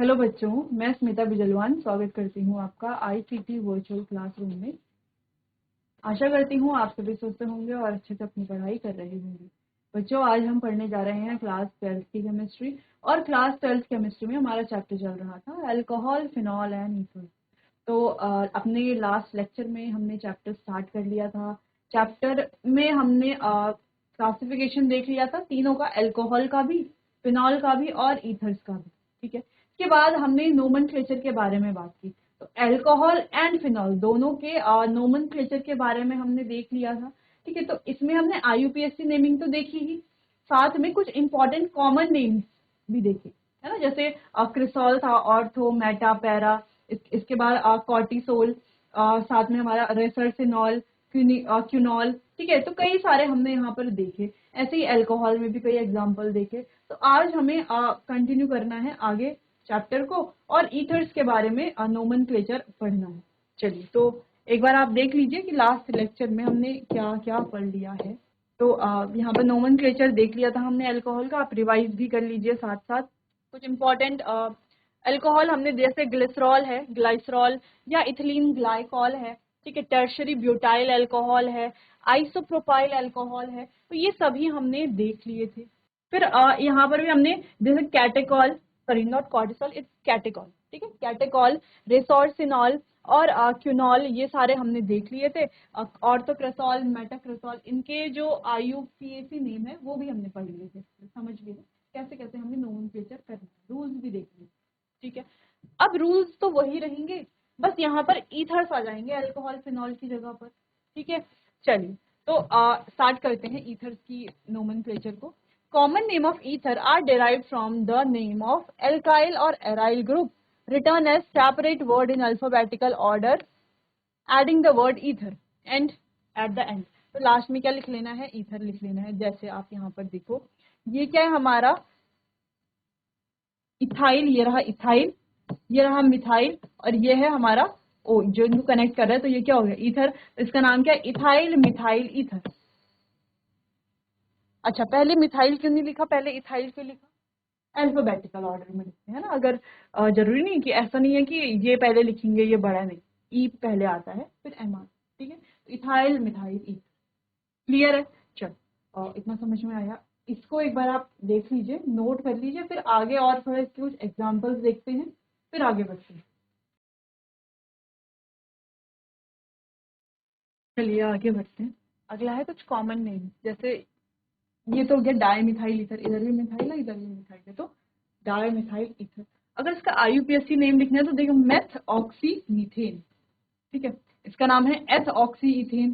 Hello बच्चों, मैं स्मिता बिजलवान स्वागत करती हूँ आपका आईसीटी वर्चुअल क्लासरूम में। आशा करती हूँ आप सभी स्वस्थ होंगे और अच्छे से अपनी पढ़ाई कर रहे होंगे। बच्चों, आज हम पढ़ने जा रहे हैं क्लास 12th की केमिस्ट्री। और क्लास 12th केमिस्ट्री में हमारा चैप्टर चल रहा था अल्कोहल, फिनॉल एंड ईथर। तो अपने लास्ट लेक्चर में हमने चैप्टर स्टार्ट कर लिया था। चैप्टर में हमने क्लासिफिकेशन देख लिया था तीनों का, अल्कोहल का भी, फिनॉल का भी और ईथर्स का भी। ठीक है, इसके बाद हमने नोमेनक्लेचर के बारे में बात की। तो अल्कोहल एंड फिनॉल दोनों के नोमेनक्लेचर के बारे में हमने देख लिया था। ठीक है, तो इसमें हमने आईयूपीएसी नेमिंग तो देखी ही, साथ में कुछ इंपॉर्टेंट कॉमन नेम्स भी देखे, है ना। जैसे क्रिसोल था, ऑर्थो, मेटा, पैरा। इसके बाद कॉर्टिसोल, साथ में हमारा रेसरसिनॉल, क्यूनॉल। ठीक है, तो कई सारे हमने यहाँ पर देखे। ऐसे ही अल्कोहल में भी कई एग्जाम्पल देखे। तो आज हमें कंटिन्यू करना है आगे चैप्टर को और ईथर्स के बारे में नोमेनक्लेचर पढ़ना है। चलिए, तो एक बार आप देख लीजिए कि लास्ट लेक्चर में हमने क्या क्या पढ़ लिया है। तो यहाँ पर नोमेनक्लेचर देख लिया था हमने अल्कोहल का, आप रिवाइज भी कर लीजिए साथ साथ। कुछ इंपॉर्टेंट अल्कोहल हमने, जैसे ग्लिसरॉल है, ग्लाइसरॉल या इथिलीन ग्लाइकॉल है। ठीक है, टर्शरी ब्यूटाइल अल्कोहल है, आइसोप्रोपाइल अल्कोहल है। तो ये सभी हमने देख लिए थे। फिर यहाँ पर भी हमने, जैसे catechol, sorry not cortisol, it's catechol. ठीक है, कैटेकॉल, रेसोर्सिनॉल और क्यूनॉल, ये सारे हमने देख लिए थे। ऑर्थोक्रेसॉल, मेटाक्रेसॉल, इनके जो आईयूपीएसी नेम है वो भी हमने पढ़ लिए थे। समझ लिए कैसे कैसे हमें नोमेनक्लेचर करना है, रूल्स भी देख लिए। ठीक है, अब रूल्स तो वही रहेंगे, बस यहाँ पर ईथर्स आ जाएंगे अल्कोहल फिनॉल की जगह पर। ठीक है, चलिए तो स्टार्ट करते हैं ईथर्स की नोमेनक्लेचर को। Common name of ether are derived from the name of alkyl और aryl group written as separate word in alphabetical order adding the word ether and at the end। तो last में क्या लिख लेना है, ether लिख लेना है। जैसे आप यहाँ पर देखो, ये क्या है हमारा इथाइल, ये रहा इथाइल, ये रहा मिथाइल और ये है हमारा ओ जो इनको कनेक्ट कर रहा है। तो ये क्या हो गया, ईथर। तो इसका नाम क्या है, इथाइल मिथाइल ईथर। अच्छा, पहले मिथाइल क्यों नहीं लिखा, पहले इथाइल क्यों लिखा? अल्फाबेटिकल ऑर्डर में लिखते हैं ना। अगर जरूरी नहीं कि ऐसा नहीं है कि ये पहले लिखेंगे ये बड़ा, नहीं, ई पहले आता है फिर एम आता है। ठीक है, इथाइल मिथाइल ईथर। क्लियर है? चलो, इतना समझ में आया। इसको एक बार आप देख लीजिए, नोट कर लीजिए, फिर आगे और थोड़े कुछ एग्जाम्पल्स देखते हैं, फिर आगे बढ़ते हैं। चलिए आगे बढ़ते हैं। अगला है कुछ कॉमन नेम। जैसे ये तो हो गया डाई मिथाइल ईथर, इधर भी मिथाइल है इधर भी मिथाइल है, तो डाई मिथाइल ईथर। अगर इसका आईयूपीएसी नेम लिखना है तो देखो, मेथ ऑक्सी मीथेन। ठीक है, इसका नाम है एथ ऑक्सी इथेन।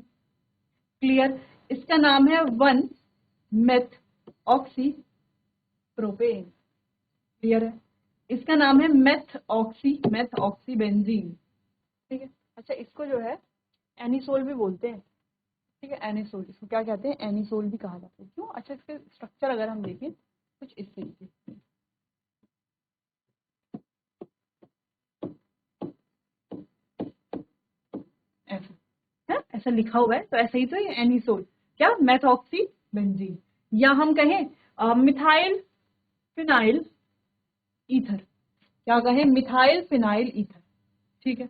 क्लियर? इसका नाम है 1 मेथ ऑक्सी प्रोपेन। क्लियर है? इसका नाम है मेथ ऑक्सी बेंजीन। ठीक है, अच्छा इसको जो है एनिसोल भी बोलते हैं। ठीक है, एनिसोल, इसको क्या कहते हैं, एनिसोल भी कहा जाता है। क्यों? अच्छा, इसके स्ट्रक्चर अगर हम देखें कुछ इस तरीके से, ऐसा है, ऐसा लिखा हुआ है तो ऐसा ही तो ये एनिसोल, क्या, मेथॉक्सी बेंजीन। या हम कहें मिथाइल फिनाइल ईथर, क्या कहें, मिथाइल फिनाइल ईथर। ठीक है,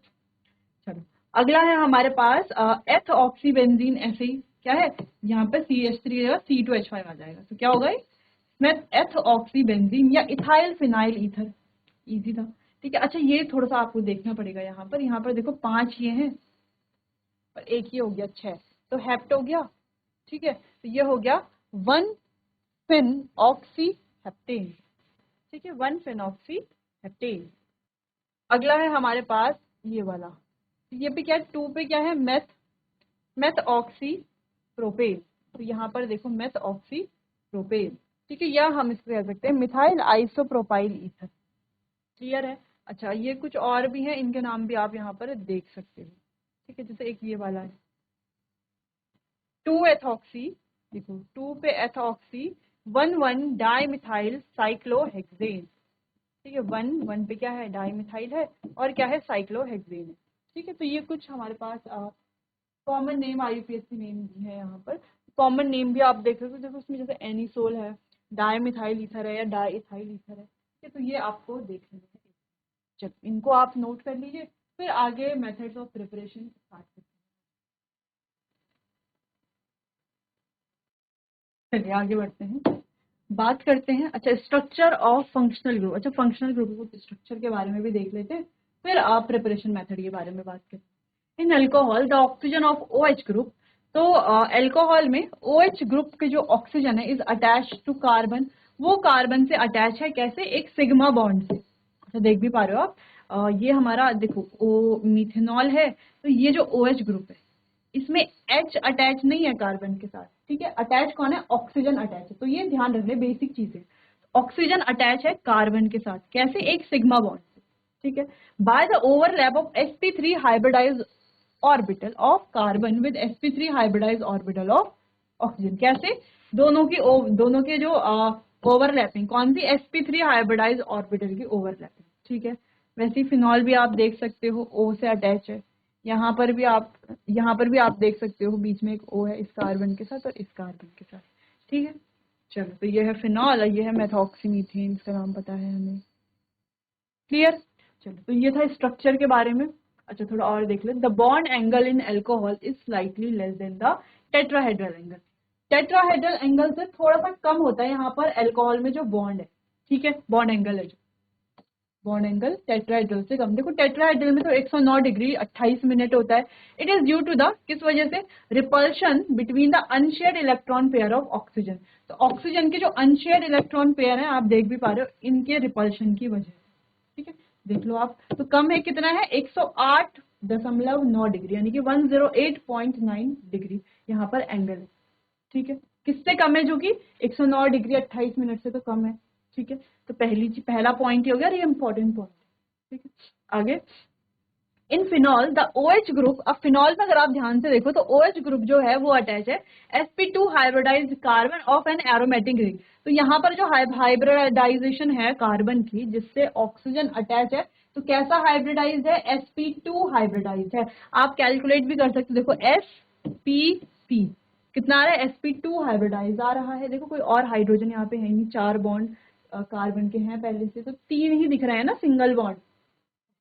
चलो अगला है हमारे पास एथ ऑक्सी बेंजीन। ऐसे ही क्या है, यहाँ पे CH3 रहेगा, C2H5 आ जाएगा, तो क्या होगा इसमें, एथ ऑक्सी बेंजीन या इथाइल फिनाइल ईथर। इजी था। ठीक है, अच्छा ये थोड़ा सा आपको देखना पड़ेगा। यहाँ पर देखो 5 ये हैं और एक ये हो गया 6, तो हेप्ट हो गया। ठीक है, तो ये हो गया 1 फिन ऑक्सी हेप्टेन। ठीक है, 1 फिन ऑक्सी हेप्टेन। अगला है हमारे पास ये वाला, ये पे क्या है, 2 पे क्या है, मेथ ऑक्सी प्रोपेन। तो यहाँ पर देखो मेथ ऑक्सी प्रोपेन। ठीक है, या हम इसको कह सकते हैं मिथाइल आइसोप्रोपाइल ईथर। क्लियर है? अच्छा, ये कुछ और भी हैं, इनके नाम भी आप यहाँ पर देख सकते हो। ठीक है, जैसे एक ये वाला है 2 एथॉक्सी, देखो 2 पे एथॉक्सी 1 डाई मिथाइल साइक्लोहेक्सेन। ठीक है, 1 पे क्या है, डाई मिथाइल है और क्या है, साइक्लोहेक्सेन है। ठीक है, तो ये कुछ हमारे पास कॉमन नेम, आईयूपीएसी नेम भी है। यहाँ पर कॉमन नेम भी आप देख सकते हो, देखो उसमें जैसे एनिसोल है, डाई मिथाइल ईथर है या डाई इथाइल ईथर है। ठीक है, तो ये आपको देख लेना है। चलो इनको आप नोट कर लीजिए, फिर आगे मेथड्स ऑफ प्रिपरेशन स्टार्ट करते हैं। चलिए आगे बढ़ते हैं, बात करते हैं। अच्छा, स्ट्रक्चर ऑफ फंक्शनल ग्रुप। अच्छा, फंक्शनल ग्रुप के स्ट्रक्चर के बारे में भी देख लेते हैं, फिर आप प्रिपरेशन मेथड के बारे में बात करते हैं। In alcohol the oxygen of OH group, तो अल्कोहल में OH ग्रुप के जो ऑक्सीजन है इज अटैच टू कार्बन, वो कार्बन से अटैच है कैसे, एक सिग्मा बॉन्ड से। अच्छा, देख भी पा रहे हो आप, ये हमारा देखो ओ मिथेनॉल है, तो ये जो OH ग्रुप है इसमें H अटैच नहीं है कार्बन के साथ, ठीक है। अटैच कौन है, ऑक्सीजन अटैच है, तो ये ध्यान रख ले, बेसिक चीजें। ऑक्सीजन अटैच है कार्बन के साथ कैसे, एक सिग्मा बॉन्ड से, ठीक है। By the overlap of sp3 hybridise orbital of carbon with sp3 hybridise orbital of oxygen, कैसे, दोनों के जो ओवरलैपिंग, कौन सी, sp3 हाइब्रिडाइज ऑर्बिटल की ओवरलैपिंग, ठीक है। वैसे ही फिनॉल भी आप देख सकते हो O से अटैच है, यहाँ पर भी आप देख सकते हो बीच में एक O है इस कार्बन के साथ और इस कार्बन के साथ, ठीक है। चलो, तो ये है फिनॉल और ये है मेथॉक्सीमीथेन, इसका नाम पता है हमें, क्लियर। चलो, तो ये था स्ट्रक्चर के बारे में। अच्छा, थोड़ा और देख ले, the bond angle in alcohol is slightly less than the tetrahedral angle. Tetrahedral angle से थोड़ा सा कम होता है यहाँ पर एल्कोहल में जो बॉन्ड है, ठीक है, बॉन्ड एंगल है जो, बॉन्ड एंगल टेट्राहेड्रल से कम। देखो टेट्राहेड्रल में तो 109 डिग्री 28 मिनट होता है। It is due to the, किस वजह से, repulsion between the unshared electron pair of oxygen. तो ऑक्सीजन के जो अनशेयर्ड इलेक्ट्रॉन पेयर है, आप देख भी पा रहे हो, इनके रिपल्शन की वजह से, ठीक है। देख लो आप, तो कम है, कितना है, 108.9 डिग्री, यानी कि 108.9 डिग्री यहाँ पर एंगल है, ठीक है। किससे कम है, जो कि 109 डिग्री 28 मिनट से तो कम है, ठीक है। तो पहला पॉइंट ही हो गया, ये इंपॉर्टेंट पॉइंट, ठीक है। आगे, इन फिनॉल द OH ग्रुप, अब फिनॉल में अगर आप ध्यान से देखो तो OH ग्रुप जो है वो अटैच है sp2 hybridised carbon of an aromatic ring. तो यहाँ पर जो हाइब्रिडाइजेशन है कार्बन की, जिससे ऑक्सीजन अटैच है, तो कैसा हाइब्रिडाइज है, sp2 हाइब्रिडाइज है। आप कैलकुलेट भी कर सकते हो, देखो spp कितना आ रहा है, sp2 हाइब्रिडाइज आ रहा है। देखो कोई और हाइड्रोजन यहाँ पे है नहीं, 4 बॉन्ड कार्बन के हैं पहले से, तो 3 ही दिख रहे हैं ना सिंगल बॉन्ड,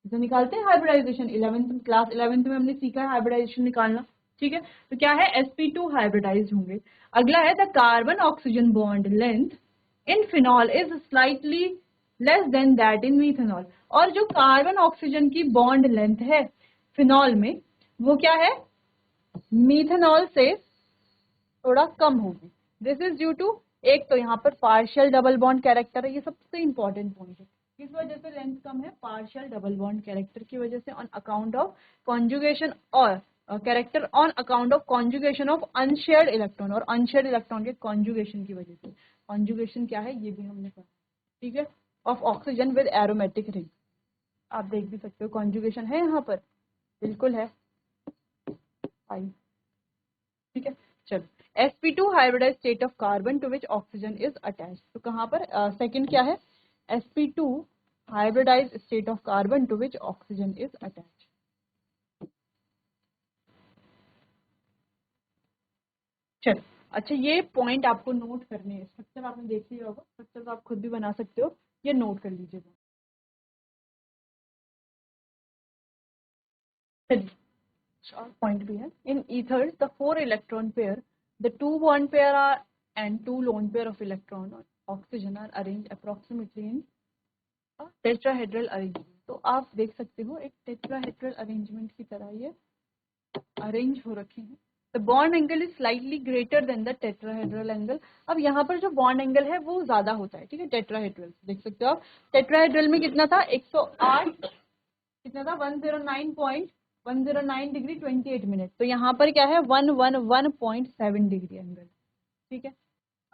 जो निकालते हैं हाइब्रिडाइजेशन। 11th में हमने सीखा है हाइब्रिडाइजेशन निकालना, ठीक है। तो क्या है, sp2 हाइब्रिडाइज होंगे। अगला है the carbon oxygen bond length in phenol is slightly less than that in methanol. और जो कार्बन ऑक्सीजन की बॉन्ड लेंथ है फिनॉल में, वो क्या है, मीथेनॉल से थोड़ा कम होगी। दिस इज ड्यू टू, एक तो यहाँ पर पार्शियल डबल बॉन्ड कैरेक्टर है, ये सबसे इंपॉर्टेंट पॉइंट है। किस वजह से लेंथ कम है, पार्शियल डबल बॉन्ड कैरेक्टर की वजह से, ऑन अकाउंट ऑफ कॉन्जुगेशन, और character on account of conjugation of unshared electron, और अनशेयर्ड इलेक्ट्रॉन के कॉन्जुगेशन की वजह से। कॉन्जुगेशन क्या है ये भी हमने पढ़ा, ठीक है, of oxygen with aromatic ring. आप देख भी सकते हो कॉन्जुगेशन है यहाँ पर, बिल्कुल है, आई, ठीक है। चलो, sp2 hybridise state of carbon to which oxygen is attach, तो कहाँ पर सेकंड क्या है, sp2 hybridise state of carbon to which oxygen is attach. चलो, अच्छा, ये पॉइंट आपको नोट करने हैं। स्ट्रक्चर आपने देख लिया होगा, स्ट्रक्चर तो आप खुद भी बना सकते हो, ये नोट कर लीजिएगा। चलिए, और पॉइंट भी है, in either the 4 electron pair, the 2 bond pair are and 2 lone pair of electron oxygen are arrange approximately in tetrahedral arrangement. तो आप देख सकते हो एक टेट्राहेड्रल अरेंजमेंट की तरह ये अरेंज हो रखे हैं। The bond angle is slightly greater than the tetrahedral angle. अब यहाँ पर जो बॉन्ड एंगल है वो ज्यादा होता है, ठीक है, टेट्राहेड्रल देख सकते हो आप। टेट्राहेड्रल में कितना था, 108, कितना था, 109 डिग्री 28 मिनट। तो यहाँ पर क्या है, 111.7 डिग्री एंगल, ठीक है।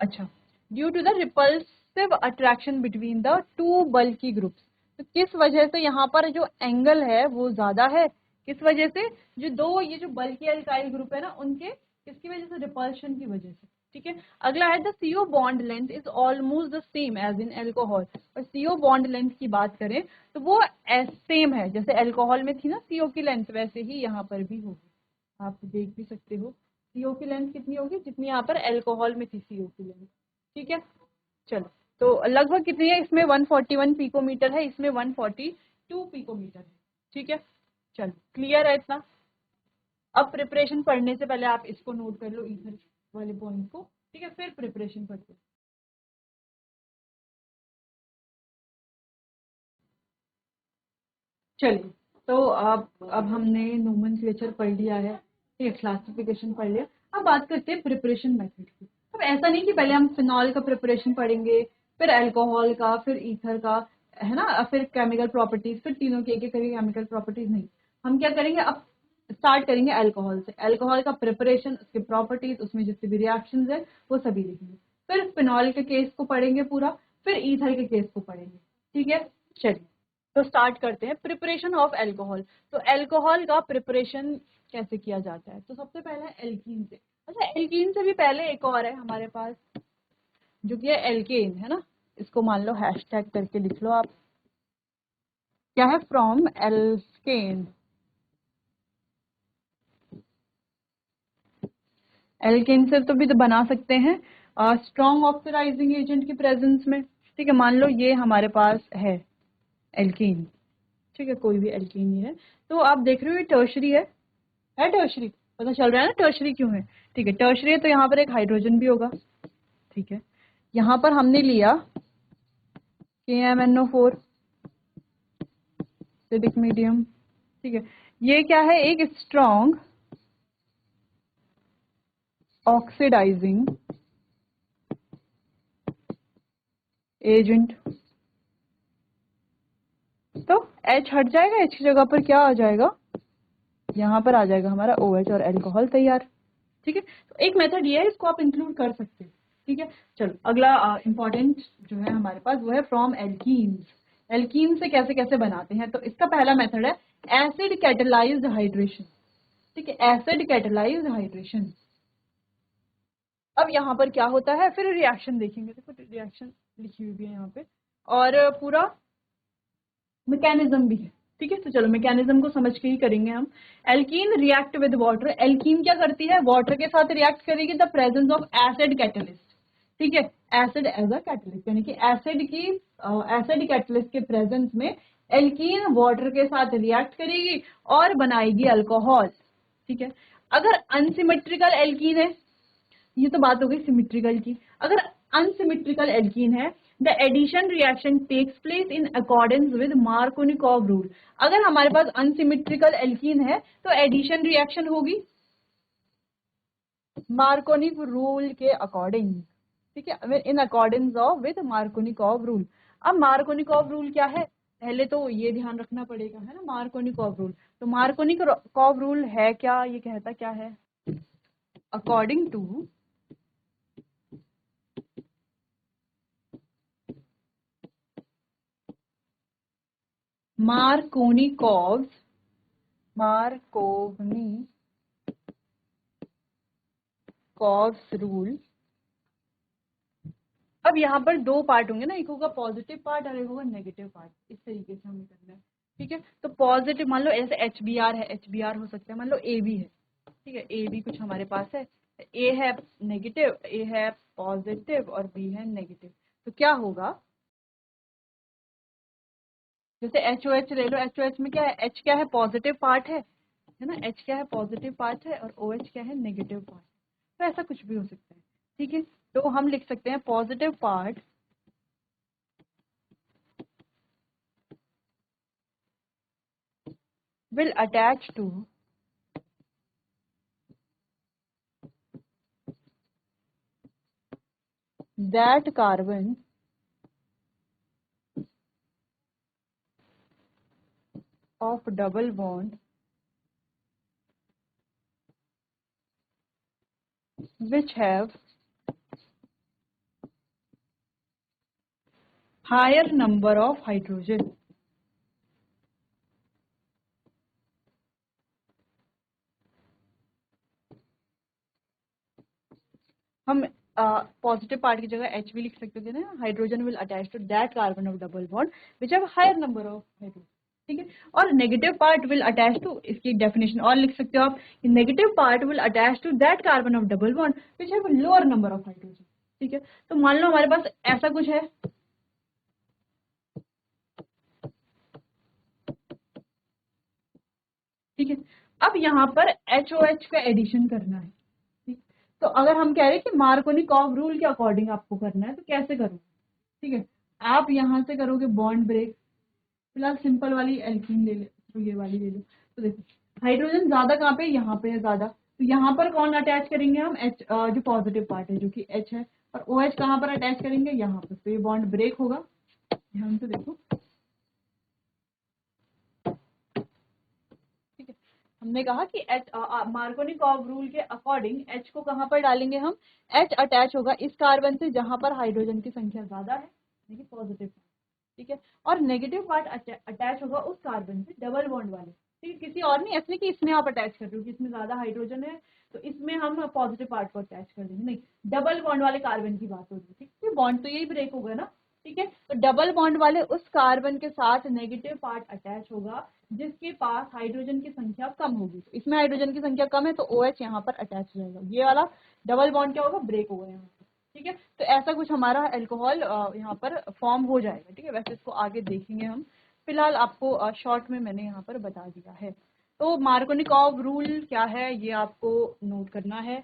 अच्छा, due to the repulsive attraction between the two bulky groups, तो किस वजह से यहाँ पर जो एंगल है वो ज्यादा है, किस वजह से, जो दो ये जो बल्की अल्काइल ग्रुप है ना, उनके किसकी वजह से, रिपल्शन की वजह से, ठीक है। अगला है the CO bond length is almost the same as in alcohol. और CO बॉन्ड लेंथ की बात करें तो वो सेम है, जैसे एल्कोहल में थी ना CO की लेंथ, वैसे ही यहाँ पर भी होगी। आप देख भी सकते हो CO की लेंथ कितनी होगी, जितनी यहाँ पर एल्कोहल में थी CO की लेंथ, ठीक है। चलो, तो लगभग कितनी है, इसमें 141 पिकोमीटर है, इसमें 140 2 पिकोमीटर है। ठीक है, चलो क्लियर है इतना। अब प्रिपरेशन पढ़ने से पहले आप इसको नोट कर लो, ईथर वाले पॉइंट को। ठीक है, फिर प्रिपरेशन पढ़ते हैं। चलिए, तो अब हमने नोमेनक्लेचर पढ़ लिया है, ठीक है, क्लासिफिकेशन पढ़ लिया। अब बात करते हैं प्रिपरेशन मेथड की। अब ऐसा नहीं कि पहले हम फिनॉल का प्रिपरेशन पढ़ेंगे, फिर अल्कोहल का, फिर ईथर का, है ना, फिर केमिकल प्रॉपर्टीज, फिर तीनों के एक एक करके केमिकल प्रॉपर्टीज। नहीं, हम क्या करेंगे, अब स्टार्ट करेंगे अल्कोहल से। अल्कोहल का प्रिपरेशन, उसके प्रॉपर्टीज, उसमें जितने भी रिएक्शंस है वो सभी लिखेंगे। फिर फिनॉल के केस को पढ़ेंगे पूरा, फिर ईथर के केस को पढ़ेंगे। ठीक है, चलिए तो स्टार्ट करते हैं प्रिपरेशन ऑफ अल्कोहल। तो अल्कोहल का प्रिपरेशन कैसे किया जाता है, तो सबसे पहले एल्कीन से। अच्छा, एल्कीन से भी पहले एक और है हमारे पास, जो कि है एल्केन, है ना। इसको मान लो हैशटैग करके लिख लो आप। क्या है, फ्रॉम एल्केन। एल्केन से तो भी तो बना सकते हैं स्ट्रॉन्ग ऑक्सीडाइजिंग एजेंट की प्रेजेंस में। ठीक है, मान लो ये हमारे पास है एल्कीन। ठीक है, कोई भी एल्कीन ही है। तो आप देख रहे हो ये टर्शरी है टर्शरी। पता चल रहा है ना टर्शरी क्यों है। ठीक है, टर्शरी है तो यहाँ पर एक हाइड्रोजन भी होगा। ठीक है, यहाँ पर हमने लिया KMnO4 एसिडिक मीडियम। ठीक है, ये क्या है, एक स्ट्रॉन्ग ऑक्सीडाइजिंग एजेंट। तो H हट जाएगा, H की जगह पर क्या आ जाएगा, यहाँ पर आ जाएगा हमारा OH और अल्कोहल तैयार। ठीक है, तो एक मेथड ये है, इसको आप इंक्लूड कर सकते हैं। ठीक है, चलो अगला इंपॉर्टेंट जो है हमारे पास वो है फ्रॉम एल्कीन्स। एल्कीन से कैसे कैसे बनाते हैं, तो इसका पहला मेथड है एसिड कैटेलाइज्ड हाइड्रेशन। ठीक है, एसिड कैटेलाइज्ड हाइड्रेशन। अब यहाँ पर क्या होता है, फिर रिएक्शन देखेंगे। देखो रिएक्शन लिखी हुई भी है यहाँ पे, और पूरा मैकेनिज्म भी है। ठीक है, तो चलो मैकेनिज्म को समझ के ही करेंगे हम। Alkene react with water. Alkene क्या करती है, वाटर के साथ रिएक्ट करेगी the presence of acid catalyst. ठीक है, एसिड एज अ कैटलिस्ट, यानी कि एसिड की एसिड कैटलिस्ट के प्रेजेंस में एल्कीन वाटर के साथ रिएक्ट करेगी और बनाएगी अल्कोहल। ठीक है, अगर अनसिमेट्रिकल एल्कीन है, ये तो बात हो गई सिमेट्रिकल की। अगर अनसिमेट्रिकल एल्कीन है, the addition reaction takes place in accordance with Markovnikov rule. अगर हमारे पास अनसिमेट्रिकल एल्कीन है तो एडिशन रिएक्शन होगी मार्कोनिक रूल के अकॉर्डिंग। ठीक है, in accordance of with Markovnikov rule. अब मार्कोनिकॉव रूल क्या है, पहले तो ये ध्यान रखना पड़ेगा, है ना, मार्कोनिकॉव रूल। तो मार्कोनिकॉव रूल है क्या, ये कहता क्या है, अकॉर्डिंग टू मार्कोनिकॉव्स रूल। अब यहाँ पर दो पार्ट होंगे ना, एक होगा पॉजिटिव पार्ट और एक होगा नेगेटिव पार्ट। इस तरीके से हमें करना है। ठीक है, तो पॉजिटिव मान लो ऐसे HBr है, HBr हो सकता है, मान लो AB है। ठीक है, AB कुछ हमारे पास है, A है नेगेटिव, A है पॉजिटिव और B है नेगेटिव। तो क्या होगा, जैसे HOH ले लो, HOH में क्या है, H क्या है, पॉजिटिव पार्ट है ना, H क्या है, पॉजिटिव पार्ट है, और OH क्या है, नेगेटिव पार्ट। तो ऐसा कुछ भी हो सकता है। ठीक है, तो हम लिख सकते हैं positive part will attach to that carbon of double bond which have higher number of hydrogen। हम पॉजिटिव पार्ट की जगह H भी लिख सकते थे ना, hydrogen will attach to that carbon of double bond which have higher number of hydrogen. ठीक है, और negative part will attach to, इसकी डेफिनेशन और लिख सकते हो आप, negative part will attach to that carbon of double bond which have lower number of hydrogen. ठीक है, तो मान लो हमारे पास ऐसा कुछ है, ठीक है। अब यहाँ पर HOH का एडिशन करना है, ठीक। तो अगर हम कह रहे हैं कि मार्कोनिकॉव रूल के अकॉर्डिंग आपको करना है तो कैसे करोगे, ठीक है। आप यहाँ से करोगे बॉन्ड ब्रेक, फिलहाल सिंपल वाली एल्कीन ले ले, तो ये वाली ले लो। तो देखो हाइड्रोजन ज्यादा कहाँ पे, यहाँ पे है ज्यादा, तो यहाँ पर कौन अटैच करेंगे हम, H, जो पॉजिटिव पार्ट है जो कि H है, और OH कहाँ पर अटैच करेंगे, यहाँ पर। तो ये बॉन्ड ब्रेक होगा, ध्यान से देखो, ठीक है। हमने कहा कि मार्कोनिकॉव रूल के अकॉर्डिंग H को कहाँ पर डालेंगे हम, H अटैच होगा इस कार्बन से जहां पर हाइड्रोजन की संख्या ज्यादा है, देखिए पॉजिटिव, ठीक है। और नेगेटिव पार्ट अटैच होगा उस कार्बन से डबल बॉन्ड वाले, ठीक है। किसी और नहीं, ऐसे कि इसमें आप अटैच कर रहे हो कि इसमें ज्यादा हाइड्रोजन है तो इसमें हम पॉजिटिव पार्ट को अटैच कर देंगे, नहीं, डबल बॉन्ड वाले कार्बन की बात हो रही है, ठीक है। बॉन्ड तो यही ब्रेक होगा ना, ठीक है। तो डबल बॉन्ड वाले उस कार्बन के साथ नेगेटिव पार्ट अटैच होगा जिसके पास हाइड्रोजन की संख्या कम होगी। तो इसमें हाइड्रोजन की संख्या कम है तो OH यहाँ पर अटैच हो जाएगा, ये वाला डबल बॉन्ड क्या होगा, ब्रेक होगा यहाँ पर, ठीक है। तो ऐसा कुछ हमारा अल्कोहल यहाँ पर फॉर्म हो जाएगा, ठीक है। वैसे इसको आगे देखेंगे हम, फिलहाल आपको शॉर्ट में मैंने यहाँ पर बता दिया है। तो मार्कोनिकॉव रूल क्या है ये आपको नोट करना है।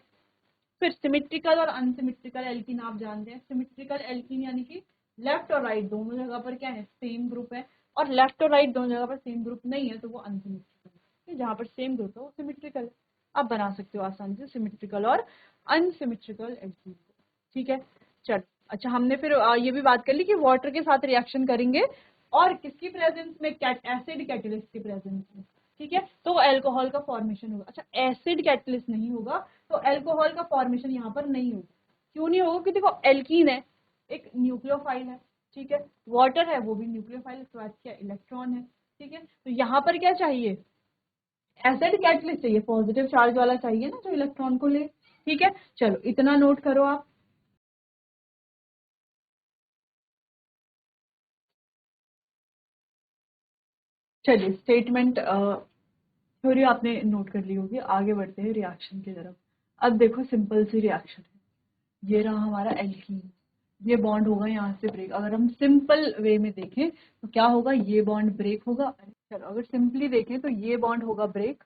फिर सिमेट्रिकल और अनसिमेट्रिकल एल्कीन आप जानते हैं। सिमेट्रिकल एल्कीन यानी कि लेफ्ट और राइट दोनों जगह पर क्या है, सेम ग्रुप है, और लेफ्ट और राइट दोनों जगह पर सेम ग्रुप नहीं है तो वो अनसिमेट्रिकल है। जहाँ पर सेम ग्रुप है वो सिमेट्रिकल है। आप बना सकते हो आसानी से सिमेट्रिकल और अनसिमेट्रिकल एल्कीन, ठीक है। चल, अच्छा, हमने फिर ये भी बात कर ली कि वाटर के साथ रिएक्शन करेंगे और किसकी प्रेजेंस में, एसिड कैटलिस्ट की प्रेजेंस में, ठीक है। तो अल्कोहल का फॉर्मेशन होगा। अच्छा, एसिड कैटलिस्ट नहीं होगा तो अल्कोहल का फॉर्मेशन यहाँ पर नहीं होगा। क्यों नहीं होगा, क्योंकि देखो एल्कीन है, एक न्यूक्लियोफाइल है, ठीक है। वाटर है, वो भी न्यूक्लियोफाइल, इसके क्या इलेक्ट्रॉन है, ठीक है। तो यहाँ पर क्या चाहिए, एसिड कैटलिस्ट चाहिए, पॉजिटिव चार्ज वाला चाहिए ना जो इलेक्ट्रॉन को ले, ठीक है। चलो इतना नोट करो आप। चलिए स्टेटमेंट थ्योरी आपने नोट कर ली होगी, आगे बढ़ते हैं रिएक्शन की तरफ। अब देखो सिंपल सी रिएक्शन है, ये रहा हमारा एल्कीन, ये बॉन्ड होगा यहाँ से ब्रेक। अगर हम सिंपल वे में देखें तो क्या होगा, ये बॉन्ड ब्रेक होगा। चलो अगर सिंपली देखें तो ये बॉन्ड होगा ब्रेक,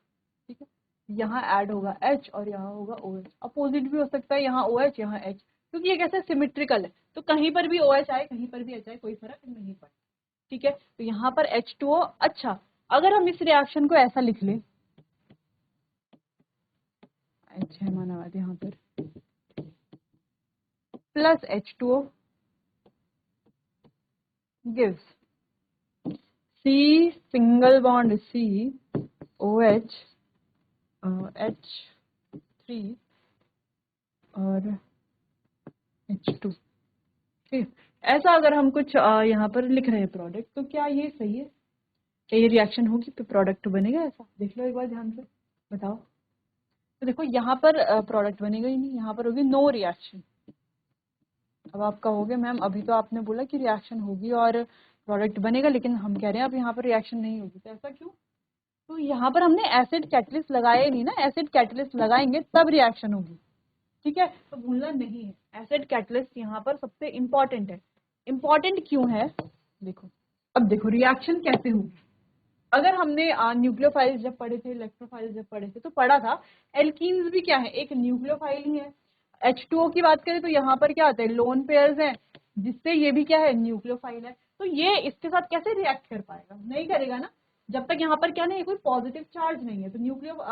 ठीक है। यहाँ ऐड होगा H और यहाँ होगा OH। अपोजिट भी हो सकता है, यहाँ OH यहाँ H, क्योंकि ये कैसे सिमेट्रिकल है तो कहीं पर भी OH आए कहीं पर भी H आए कोई फर्क नहीं पड़ता, ठीक है। तो यहाँ पर H2O। अच्छा, अगर हम इस रिएक्शन को ऐसा लिख लें, H है माना बात यहाँ पर, plus H2O gives C single bond C OH H3 और H2, ठीक है। ऐसा अगर हम कुछ यहाँ पर लिख रहे हैं प्रोडक्ट, तो क्या ये सही है, क्या ये रिएक्शन होगी तो प्रोडक्ट बनेगा, ऐसा देख लो एक बार ध्यान से बताओ। तो देखो यहाँ पर प्रोडक्ट बनेगा ही नहीं, यहाँ पर होगी नो रिएक्शन। अब आप कहोगे मैम अभी तो आपने बोला कि रिएक्शन होगी और प्रोडक्ट बनेगा, लेकिन हम कह रहे हैं अब यहाँ पर रिएक्शन नहीं होगी, तो ऐसा क्यों, तो यहाँ पर हमने एसिड कैटलिस्ट लगाया ही नहीं ना, एसिड कैटलिस्ट लगाएंगे तब रिएक्शन होगी, ठीक है। तो भूलना नहीं है, एसिड कैटलिस्ट यहाँ पर सबसे इंपॉर्टेंट है। इंपॉर्टेंट क्यों है, देखो अब देखो रिएक्शन कैसे होगी। अगर हमने न्यूक्लियोफाइल्स जब पढ़े थे, इलेक्ट्रोफाइल्स जब पढ़े थे तो पढ़ा था एल्कीन्स भी क्या है, एक न्यूक्लियोफाइल ही है। H2O की बात करें तो यहाँ पर क्या आता है, लोन पेयर्स हैं, जिससे ये भी क्या है, न्यूक्लियोफाइल है। तो ये इसके साथ कैसे रिएक्ट कर पाएगा, नहीं करेगा ना, जब तक यहाँ पर क्या नहीं है, कोई पॉजिटिव चार्ज नहीं है। तो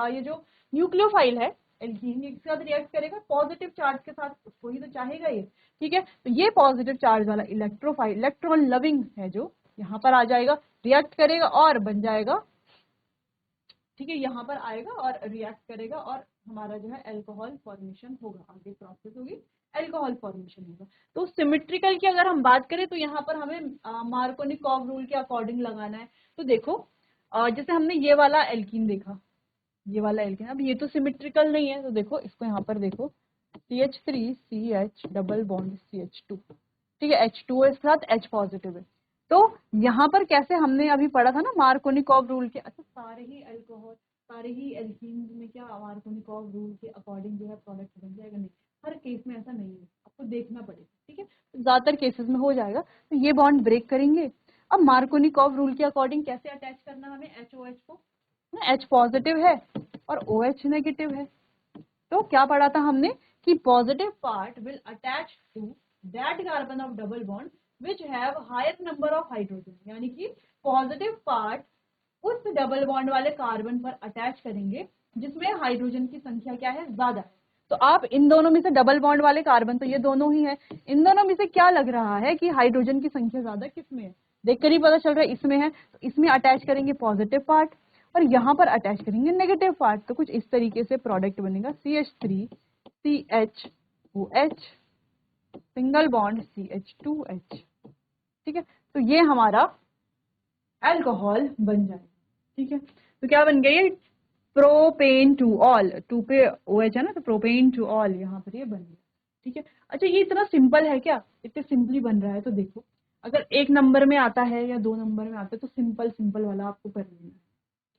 ये जो न्यूक्लियोफाइल है एल्कीन, इसके साथ रिएक्ट करेगा पॉजिटिव चार्ज के साथ, उसको ही तो चाहेगा ये, ठीक है। तो ये पॉजिटिव चार्ज वाला इलेक्ट्रोफाइल, इलेक्ट्रॉन लविंग है जो यहाँ पर आ जाएगा, रिएक्ट करेगा और बन जाएगा, ठीक है। यहाँ पर आएगा और रिएक्ट करेगा और हमारा जो है अल्कोहल फॉर्मेशन होगा, आगे प्रोसेस होगी, अल्कोहल फॉर्मेशन होगा। तो सिमेट्रिकल की अगर हम बात करें तो यहाँ पर हमें मार्कोनिकॉव रूल के अकॉर्डिंग लगाना है। तो देखो जैसे हमने ये वाला एल्कीन देखा, ये वाला एल्कीन, अब ये तो सिमेट्रिकल नहीं है, तो देखो इसको यहाँ पर देखो CH3CH डबल बॉन्ड CH2, ठीक है। H2O इसके साथ H पॉजिटिव है। तो यहाँ पर कैसे, हमने अभी पढ़ा था ना मार्कोनिकॉव रूल के, अच्छा सारे ही अल्कोहल, सारे ही एल्कीन में क्या मार्कोनिकॉव रूल के अकॉर्डिंग जो है प्रोडक्ट बन जाएगा, नहीं, हर केस में ऐसा नहीं है, आपको देखना पड़ेगा, ठीक है। तो ज्यादातर केसेस में हो जाएगा, तो ये बॉन्ड ब्रेक करेंगे। अब मार्कोनिकॉव रूल के अकॉर्डिंग कैसे अटैच करना हमें HOH को, ना, H पॉजिटिव है और OH नेगेटिव है। तो क्या पढ़ा था हमने कि positive part will attach to that carbon of double bond which have higher number of hydrogen, यानी कि पॉजिटिव पार्ट उस डबल बॉन्ड वाले कार्बन पर अटैच करेंगे जिसमें हाइड्रोजन की संख्या क्या है, ज्यादा है। तो आप इन दोनों में से, डबल बॉन्ड वाले कार्बन तो ये दोनों ही है, इन दोनों में से क्या लग रहा है कि हाइड्रोजन की संख्या ज्यादा किसमें है, देखकर ही पता चल रहा है इसमें है। तो इसमें अटैच करेंगे पॉजिटिव पार्ट और यहाँ पर अटैच करेंगे नेगेटिव पार्ट। तो कुछ इस तरीके से प्रोडक्ट बनेगा CH3CHOH सिंगल बॉन्ड CH2H। ठीक है, तो ये हमारा अल्कोहल बन जाएगा। ठीक है, तो क्या बन गया ये, प्रोपेन टू ऑल, 2 पे OH है ना, तो प्रोपेन टू ऑल यहाँ पर ये बन गया। ठीक है, अच्छा ये इतना सिंपल है क्या, इतने सिंपली बन रहा है। तो देखो अगर 1 नंबर में आता है या 2 नंबर में आता है तो सिंपल सिंपल वाला आपको कर लेना है।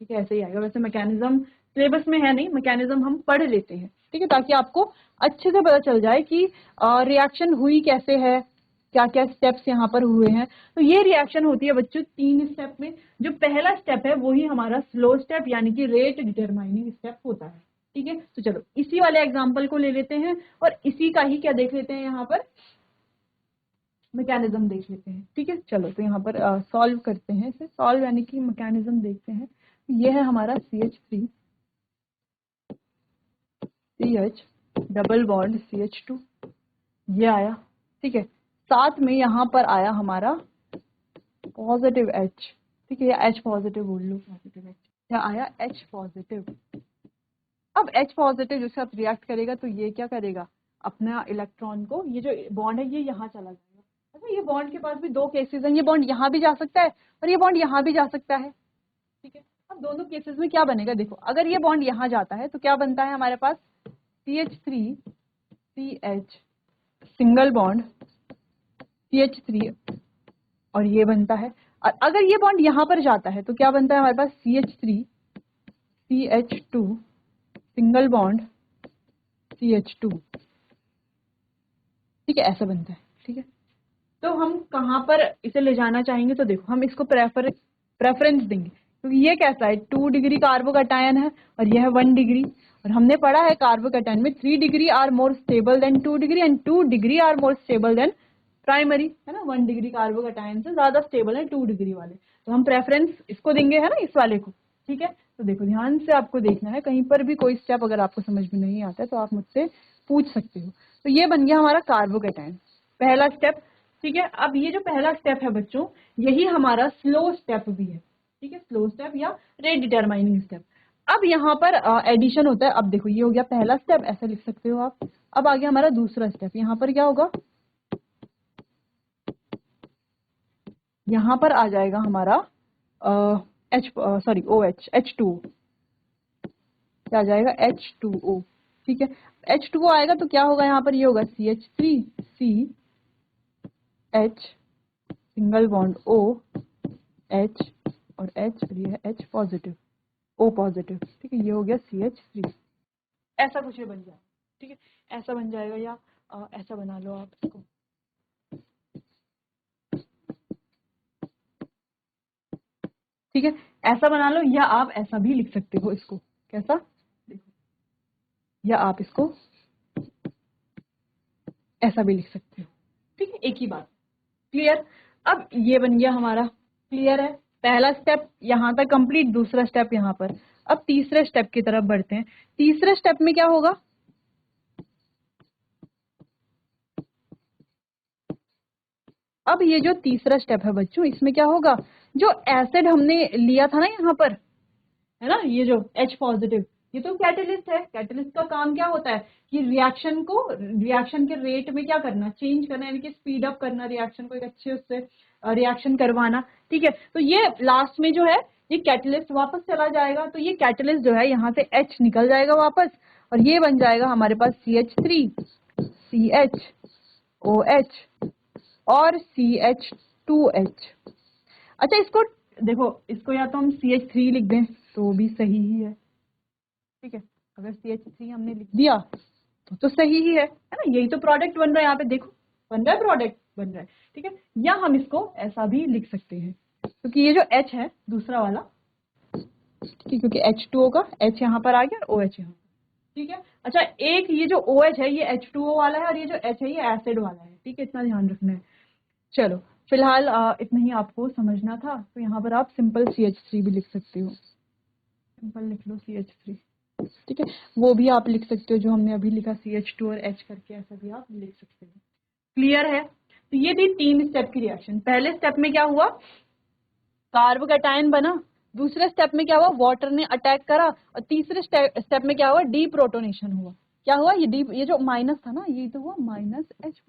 ठीक है, ऐसे ही आएगा। वैसे मैकेनिज्म सिलेबस में है नहीं, मैकेनिज्म हम पढ़ लेते हैं। ठीक है, ताकि आपको अच्छे से पता चल जाए कि रिएक्शन हुई कैसे है, क्या क्या स्टेप्स यहाँ पर हुए हैं। तो ये रिएक्शन होती है बच्चों 3 स्टेप में। जो पहला स्टेप है वही हमारा स्लो स्टेप यानी कि रेट डिटरमाइनिंग स्टेप होता है। ठीक है, तो चलो इसी वाले एग्जाम्पल को ले लेते हैं और इसी का ही क्या देख लेते हैं, यहाँ पर मैकेनिज्म देख लेते हैं। ठीक है, चलो तो यहाँ पर सॉल्व करते हैं इसे, सॉल्व यानी कि मैकेनिज्म देखते हैं। ये है हमारा CH3CH डबल बॉन्ड CH2, ये आया। ठीक है, साथ में यहाँ पर आया हमारा पॉजिटिव H। ठीक है, या H पॉजिटिव बोल लो, पॉजिटिव H, क्या आया H पॉजिटिव। अब H पॉजिटिव जिसके साथ रिएक्ट करेगा तो ये क्या करेगा, अपना इलेक्ट्रॉन को, ये जो बॉन्ड है ये यहाँ चला जाएगा। अच्छा ये बॉन्ड के पास भी 2 केसेस हैं, ये बॉन्ड यहाँ भी जा सकता है और ये बॉन्ड यहाँ भी जा सकता है। ठीक है, अब दोनों केसेस में क्या बनेगा, देखो अगर ये बॉन्ड यहाँ जाता है तो क्या बनता है हमारे पास, CH3CH सिंगल बॉन्ड CH3 और ये बनता है। और अगर ये बॉन्ड यहाँ पर जाता है तो क्या बनता है हमारे पास, CH3CH2 सिंगल बॉन्ड CH2। ठीक है, ऐसा बनता है। ठीक है, तो हम कहाँ पर इसे ले जाना चाहेंगे, तो देखो हम इसको प्रेफरेंस देंगे क्योंकि ये कैसा है, 2 डिग्री कार्बोकैटायन है और यह है 1 डिग्री। और हमने पढ़ा है कार्बोकैटायन में 3 degree are more stable than 2 degree and 2 degree are more stable than primary, है ना। 1 डिग्री कार्बोकैटायन से ज्यादा स्टेबल है 2 डिग्री वाले, तो हम प्रेफरेंस इसको देंगे, है ना, इस वाले को। ठीक है, तो देखो ध्यान से आपको देखना है, कहीं पर भी कोई स्टेप अगर आपको समझ में नहीं आता है तो आप मुझसे पूछ सकते हो। तो ये बन गया हमारा कार्बोकैटायन, पहला स्टेप। ठीक है, अब ये जो पहला स्टेप है बच्चों, यही हमारा स्लो स्टेप भी है। ठीक है, स्लो स्टेप या रेट डिटरमाइनिंग स्टेप। अब यहाँ पर एडिशन होता है। अब देखो ये हो गया पहला स्टेप, ऐसा लिख सकते हो आप। अब आ गया हमारा दूसरा स्टेप, यहाँ पर क्या होगा, यहाँ पर आ जाएगा हमारा OH H2O, क्या आ जाएगा H2O। ठीक है, H2O आएगा तो क्या होगा, यहाँ पर ये होगा CH3CH single bond O H और H और ये है H पॉजिटिव O पॉजिटिव। ठीक है, ये हो गया CH3, ऐसा कुछ ये बन जाएगा। ठीक है, ऐसा बन जाएगा या ऐसा बना लो आप इसको। ठीक है, ऐसा बना लो या आप ऐसा भी लिख सकते हो इसको, कैसा, देखो, या आप इसको ऐसा भी लिख सकते हो। ठीक है, एक ही बात, क्लियर। अब ये बन गया हमारा, क्लियर है, पहला स्टेप यहाँ तक कंप्लीट, दूसरा स्टेप यहाँ पर। अब तीसरे स्टेप की तरफ बढ़ते हैं। तीसरे स्टेप में क्या होगा, अब ये जो तीसरा स्टेप है बच्चों, इसमें क्या होगा, जो एसिड हमने लिया था ना यहाँ पर, है ना, ये जो H पॉजिटिव, ये तो कैटेलिस्ट है। कैटेलिस्ट का काम क्या होता है कि रिएक्शन को, रिएक्शन के रेट में क्या करना, चेंज करना, यानी कि स्पीड अप करना रिएक्शन को, एक अच्छे उससे रिएक्शन करवाना। ठीक है, तो ये लास्ट में जो है ये कैटेलिस्ट वापस चला जाएगा, तो ये कैटेलिस्ट जो है यहाँ से H निकल जाएगा वापस और ये बन जाएगा हमारे पास CH3CHOH और CH2H। अच्छा इसको देखो, इसको या तो हम CH3 लिख दें तो भी सही ही है। ठीक है, अगर CH3 हमने लिख दिया तो सही ही है ना, यही तो प्रोडक्ट बन रहा है, यहाँ पे देखो बन रहा है, प्रोडक्ट बन रहा है। ठीक है, या हम इसको ऐसा भी लिख सकते हैं क्योंकि ये जो H है दूसरा वाला, ठीक है, क्योंकि H2O का H यहाँ पर आ गया और OH यहाँ, ठीक है। अच्छा, एक ये जो OH है ये H2O वाला है और ये जो H है ये एसिड वाला है, ठीक है, इतना ध्यान रखना है। चलो फिलहाल इतना ही आपको समझना था, तो यहाँ पर आप सिंपल CH3 भी लिख सकते हो, सिंपल लिख लो CH3, ठीक है। वो भी आप लिख सकते हो जो हमने अभी लिखा CH2 और H करके, ऐसा भी आप लिख सकते हो। क्लियर है? तो ये थी 3 स्टेप की रिएक्शन। पहले स्टेप में क्या हुआ, कार्बोकैटायन बना, दूसरे स्टेप में क्या हुआ, वाटर ने अटैक करा, और तीसरे स्टेप में क्या हुआ, डीप्रोटोनेशन हुआ। क्या हुआ, ये जो माइनस था ना, ये तो हुआ माइनस H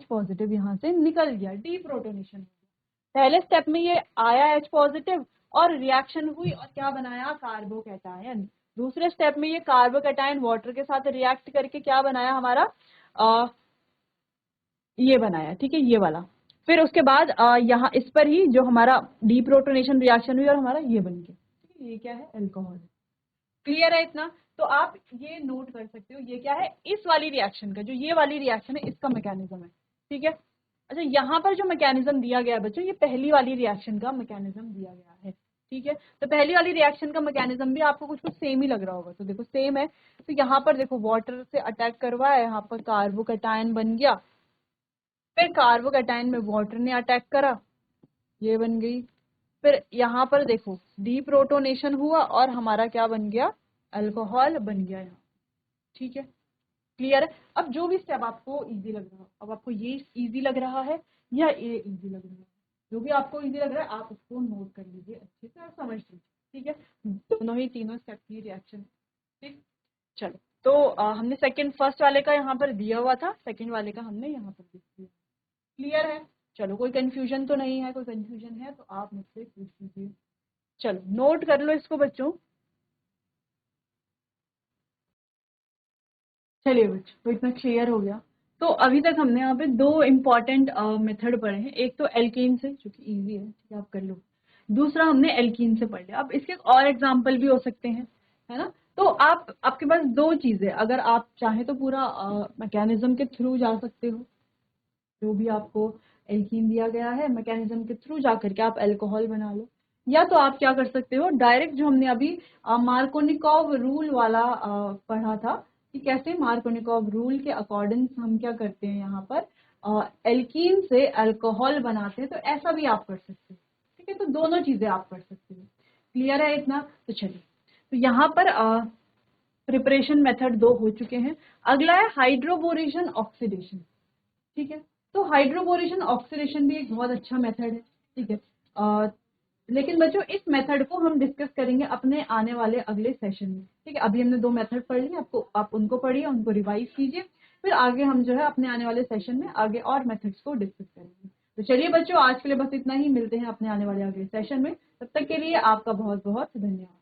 पॉजिटिव यहाँ से निकल गया, डीप्रोटोनेशन हुआ। पहले स्टेप में ये आया H पॉजिटिव और रिएक्शन हुई और क्या बनाया, कार्बोकैटायन। दूसरे स्टेप में ये कार्बोकैटायन वाटर के साथ रिएक्ट करके क्या बनाया हमारा, ये बनाया, ठीक है, ये वाला। फिर उसके बाद यहाँ इस पर ही जो हमारा डीप्रोटोनेशन रिएक्शन हुई और हमारा ये बन गया, ठीक है, ये क्या है, अल्कोहल। क्लियर है इतना? तो आप ये नोट कर सकते हो, ये क्या है, इस वाली रिएक्शन का, जो ये वाली रिएक्शन है इसका मैकेनिज्म है, ठीक है। अच्छा, यहाँ पर जो मैकेनिज्म दिया गया है बच्चों, ये पहली वाली रिएक्शन का मैकेनिज्म दिया गया है, ठीक है। तो पहली वाली रिएक्शन का मैकेनिज्म भी आपको कुछ कुछ सेम ही लग रहा होगा, तो देखो सेम है। तो यहाँ पर देखो वाटर से अटैक करवाया, यहाँ पर कार्बोकैटायन बन गया, फिर कार्बोकैटायन में वाटर ने अटैक करा, ये बन गई। फिर यहाँ पर देखो डीप्रोटोनेशन हुआ और हमारा क्या बन गया, अल्कोहल बन गया यहाँ, ठीक है। क्लियर है? अब जो भी स्टेप आपको इजी लग रहा हो, अब आपको ये इजी लग रहा है या ये इजी लग रहा है, जो भी आपको इजी लग रहा है आप उसको नोट कर लीजिए अच्छे से और समझ लीजिए, ठीक है। दोनों ही तीनों स्टेप की रिएक्शन, ठीक। चलो, तो हमने फर्स्ट वाले का यहाँ पर दिया हुआ था, सेकंड वाले का हमने यहाँ पर लिख दिया। क्लियर है? चलो, कोई कंफ्यूजन तो नहीं है? कोई कंफ्यूजन है तो आप मुझसे पूछ लीजिए। चलो नोट कर लो इसको बच्चों। चलिए बच्चों, तो इतना क्लियर हो गया। तो अभी तक हमने यहाँ पे 2 इम्पॉर्टेंट मेथड पढ़े हैं। एक तो एल्केन से, जो कि इजी है, ठीक है, आप कर लो। दूसरा हमने एल्कीन से पढ़ लिया। अब इसके और एग्जाम्पल भी हो सकते हैं, है ना। तो आपके पास 2 चीजें, अगर आप चाहें तो पूरा मैकेनिज्म के थ्रू जा सकते हो, जो भी आपको एल्कीन दिया गया है मैकेनिज्म के थ्रू जा करके आप अल्कोहल बना लो, या तो आप क्या कर सकते हो, डायरेक्ट जो हमने अभी मार्कोनिकॉव रूल वाला पढ़ा था कि कैसे मार्कोनिकॉव रूल के अकॉर्डिंग हम क्या करते हैं, यहाँ पर एल्कीन से अल्कोहल बनाते हैं, तो ऐसा भी आप कर सकते हो, ठीक है। तो दोनों चीजें आप कर सकते हो। क्लियर है इतना? तो चलिए, तो यहाँ पर प्रिपरेशन मेथड 2 हो चुके हैं। अगला है हाइड्रोबोरेशन ऑक्सीडेशन, ठीक है। तो हाइड्रोबोरेशन ऑक्सीडेशन भी एक बहुत अच्छा मेथड है, ठीक है। लेकिन बच्चों इस मेथड को हम डिस्कस करेंगे अपने आने वाले अगले सेशन में, ठीक है। अभी हमने 2 मेथड पढ़ लिए, आप उनको पढ़िए, उनको रिवाइज कीजिए, फिर आगे हम जो है अपने आने वाले सेशन में आगे और मेथड्स को डिस्कस करेंगे। तो चलिए बच्चों, आज के लिए बस इतना ही, मिलते हैं अपने आने वाले अगले सेशन में। तब तक के लिए आपका बहुत बहुत धन्यवाद।